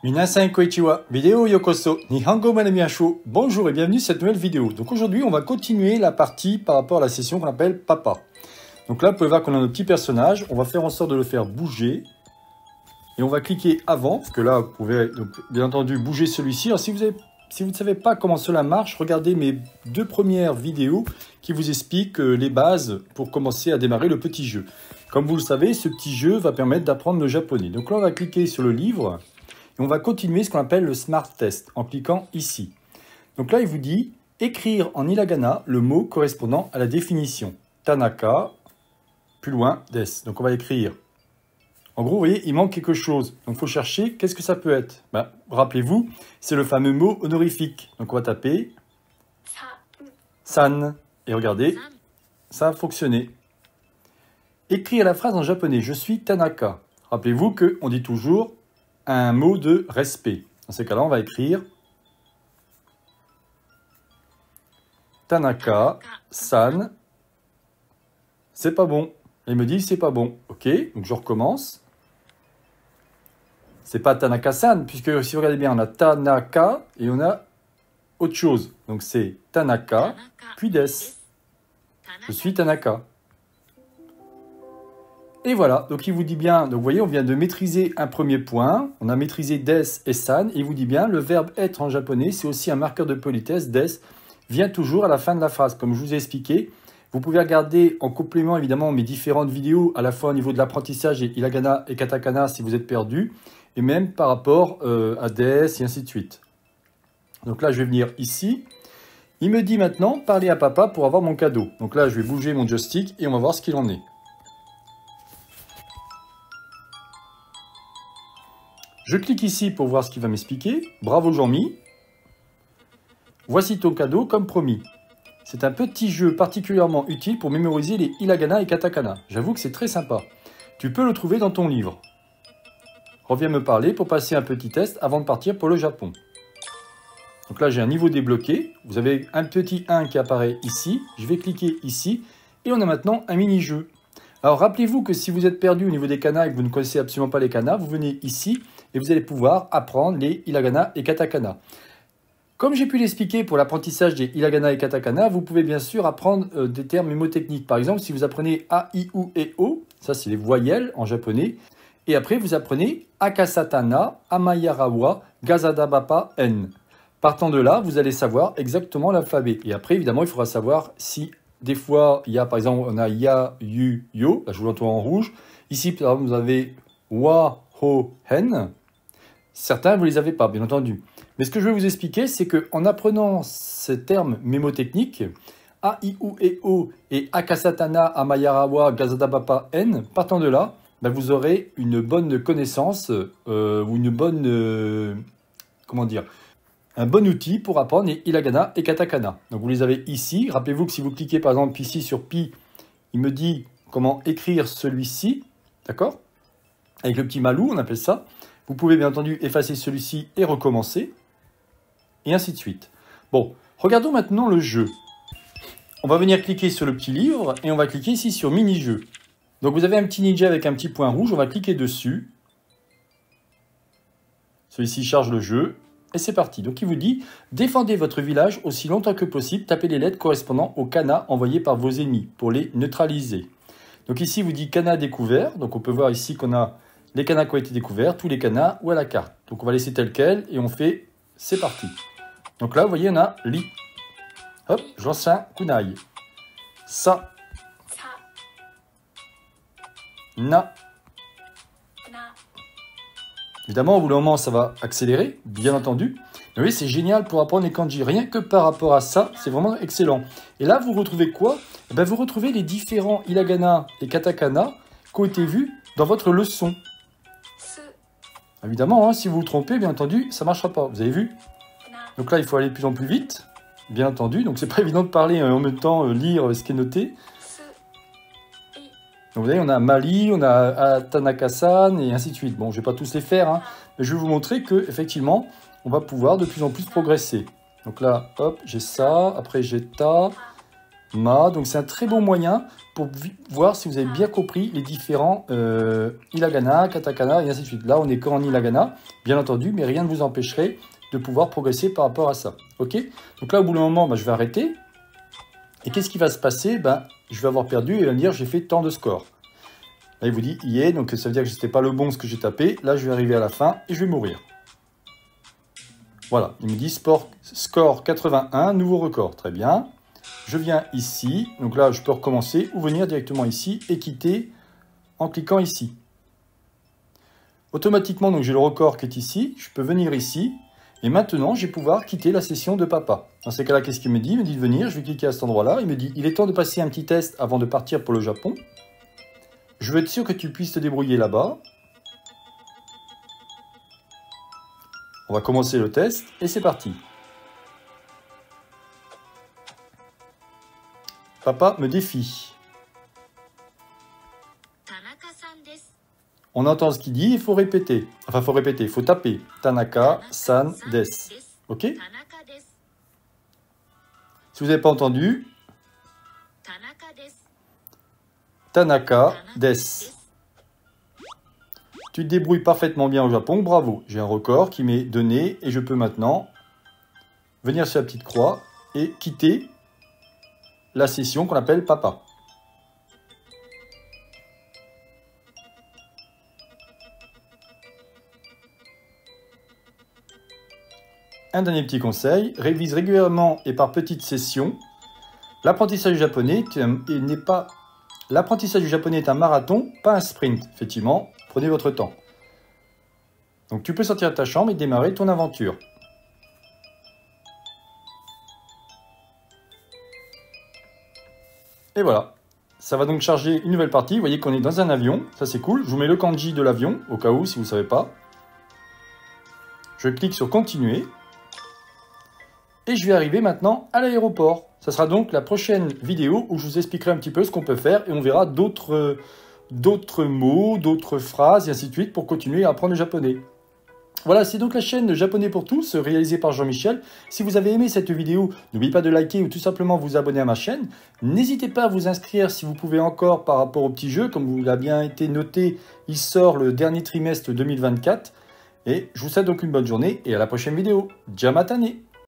Minasan konnichiwa, vidéo yokoso, Nihongo manamiasho. Bonjour et bienvenue sur cette nouvelle vidéo. Donc aujourd'hui, on va continuer la partie par rapport à la session qu'on appelle Papa. Donc là, vous pouvez voir qu'on a notre petit personnage. On va faire en sorte de le faire bouger. Et on va cliquer avant, parce que là, vous pouvez donc, bien entendu bouger celui-ci. Alors si vous ne savez pas comment cela marche, regardez mes deux premières vidéos qui vous expliquent les bases pour commencer à démarrer le petit jeu. Comme vous le savez, ce petit jeu va permettre d'apprendre le japonais. Donc là, on va cliquer sur le livre. Et on va continuer ce qu'on appelle le Smart Test en cliquant ici. Donc là, il vous dit écrire en hiragana le mot correspondant à la définition. Tanaka, plus loin, des. Donc on va écrire. En gros, vous voyez, il manque quelque chose. Donc il faut chercher, qu'est-ce que ça peut être? Rappelez-vous, c'est le fameux mot honorifique. Donc on va taper san. Et regardez, ça a fonctionné. Écrire la phrase en japonais, je suis Tanaka. Rappelez-vous qu'on dit toujours un mot de respect. Dans ces cas-là, on va écrire Tanaka-san. C'est pas bon. Il me dit c'est pas bon. Ok, donc je recommence. C'est pas Tanaka-san, puisque si vous regardez bien, on a Tanaka et on a autre chose. Donc c'est Tanaka, puis des. Je suis Tanaka. Et voilà, donc il vous dit bien, donc vous voyez, on vient de maîtriser un premier point, on a maîtrisé des et san, et il vous dit bien, le verbe être en japonais, c'est aussi un marqueur de politesse, des vient toujours à la fin de la phrase, comme je vous ai expliqué. Vous pouvez regarder en complément, évidemment, mes différentes vidéos, à la fois au niveau de l'apprentissage et hiragana et katakana, si vous êtes perdu, et même par rapport à des, et ainsi de suite. Donc là, je vais venir ici. Il me dit maintenant, parlez à papa pour avoir mon cadeau. Donc là, je vais bouger mon joystick et on va voir ce qu'il en est. Je clique ici pour voir ce qu'il va m'expliquer. Bravo Jean-Mi. Voici ton cadeau comme promis. C'est un petit jeu particulièrement utile pour mémoriser les hiragana et katakana. J'avoue que c'est très sympa. Tu peux le trouver dans ton livre. Reviens me parler pour passer un petit test avant de partir pour le Japon. Donc là, j'ai un niveau débloqué. Vous avez un petit 1 qui apparaît ici. Je vais cliquer ici. Et on a maintenant un mini-jeu. Alors rappelez-vous que si vous êtes perdu au niveau des kanas et que vous ne connaissez absolument pas les kanas, vous venez ici et vous allez pouvoir apprendre les hiragana et katakana. Comme j'ai pu l'expliquer pour l'apprentissage des hiragana et katakana, vous pouvez bien sûr apprendre des termes mémotechniques. Par exemple, si vous apprenez A, I, U et O, ça c'est les voyelles en japonais, et après vous apprenez Akasatana, Amayarawa, Gazadabapa, N. Partant de là, vous allez savoir exactement l'alphabet. Et après, évidemment, il faudra savoir si des fois, il y a par exemple, on a Ya, Yu, Yo, là je vous l'entends en rouge. Ici, par exemple, vous avez Wa, Ho, Hen. Certains, vous ne les avez pas, bien entendu. Mais ce que je vais vous expliquer, c'est qu'en apprenant ces termes mémotechniques, A, I, U et O et Akasatana, Amayarawa, Gazadabapa, N, partant de là, vous aurez une bonne connaissance ou une bonne... comment dire, un bon outil pour apprendre les hiragana et katakana. Donc vous les avez ici. Rappelez-vous que si vous cliquez par exemple ici sur Pi, il me dit comment écrire celui-ci, d'accord? Avec le petit malou, on appelle ça. Vous pouvez bien entendu effacer celui-ci et recommencer. Et ainsi de suite. Bon, regardons maintenant le jeu. On va venir cliquer sur le petit livre et on va cliquer ici sur mini-jeu. Donc vous avez un petit ninja avec un petit point rouge, on va cliquer dessus. Celui-ci charge le jeu. Et c'est parti. Donc il vous dit, défendez votre village aussi longtemps que possible, tapez les lettres correspondant aux kanas envoyés par vos ennemis pour les neutraliser. Donc ici, il vous dit kanas découverts. Donc on peut voir ici qu'on a les kanas qui ont été découverts, tous les kanas ou à la carte. Donc on va laisser tel quel et on fait, c'est parti. Donc là, vous voyez, on a li. Hop, je lance un kunai. Sa. Na. Évidemment, au bout d'un moment, ça va accélérer, bien entendu. Mais oui, c'est génial pour apprendre les kanji. Rien que par rapport à ça, c'est vraiment excellent. Et là, vous retrouvez quoi? Vous retrouvez les différents hiragana et katakana qui ont été vus dans votre leçon. Évidemment, si vous vous trompez, bien entendu, ça ne marchera pas. Vous avez vu? Donc là, il faut aller de plus en plus vite, bien entendu. Donc, c'est pas évident de parler en même temps, lire ce qui est noté. Donc, vous voyez, on a Mali, on a Tanaka-san et ainsi de suite. Bon, je ne vais pas tous les faire, mais je vais vous montrer qu'effectivement, on va pouvoir de plus en plus progresser. Donc là, hop, j'ai ça, après j'ai ta, ma. Donc c'est un très bon moyen pour voir si vous avez bien compris les différents hiragana, katakana et ainsi de suite. Là, on est qu'en hiragana, bien entendu, mais rien ne vous empêcherait de pouvoir progresser par rapport à ça. Ok? Donc là, au bout d'un moment, je vais arrêter. Et qu'est-ce qui va se passer? Je vais avoir perdu et il va me dire j'ai fait tant de scores. Là, il vous dit yeah, donc ça veut dire que ce n'était pas le bon ce que j'ai tapé. Là, je vais arriver à la fin et je vais mourir. Voilà, il me dit score 81, nouveau record. Très bien. Je viens ici. Donc là, je peux recommencer ou venir directement ici et quitter en cliquant ici. Automatiquement, donc j'ai le record qui est ici. Je peux venir ici. Et maintenant, je vais pouvoir quitter la session de papa. Dans ces cas-là, qu'est-ce qu'il me dit? Il me dit de venir. Je vais cliquer à cet endroit-là. Il me dit il est temps de passer un petit test avant de partir pour le Japon. Je veux être sûr que tu puisses te débrouiller là-bas. On va commencer le test et c'est parti. Papa me défie. On entend ce qu'il dit, il faut répéter. Enfin, il faut taper. Tanaka-san des. Ok? Si vous n'avez pas entendu, Tanaka des. Tu te débrouilles parfaitement bien au Japon, bravo. J'ai un record qui m'est donné et je peux maintenant venir sur la petite croix et quitter la session qu'on appelle papa. Un dernier petit conseil, révise régulièrement et par petites sessions. L'apprentissage du japonais est un marathon, pas un sprint. Effectivement, prenez votre temps. Donc tu peux sortir de ta chambre et démarrer ton aventure. Et voilà, ça va donc charger une nouvelle partie. Vous voyez qu'on est dans un avion, ça c'est cool. Je vous mets le kanji de l'avion, au cas où, si vous ne savez pas. Je clique sur continuer. Et je vais arriver maintenant à l'aéroport. Ça sera donc la prochaine vidéo où je vous expliquerai un petit peu ce qu'on peut faire et on verra d'autres mots, d'autres phrases et ainsi de suite pour continuer à apprendre le japonais. Voilà, c'est donc la chaîne Japonais pour tous, réalisée par Jean-Michel. Si vous avez aimé cette vidéo, n'oubliez pas de liker ou tout simplement vous abonner à ma chaîne. N'hésitez pas à vous inscrire si vous pouvez encore par rapport au petit jeu. Comme vous l'a bien été noté, il sort le dernier trimestre 2024. Et je vous souhaite donc une bonne journée et à la prochaine vidéo. Jamatane!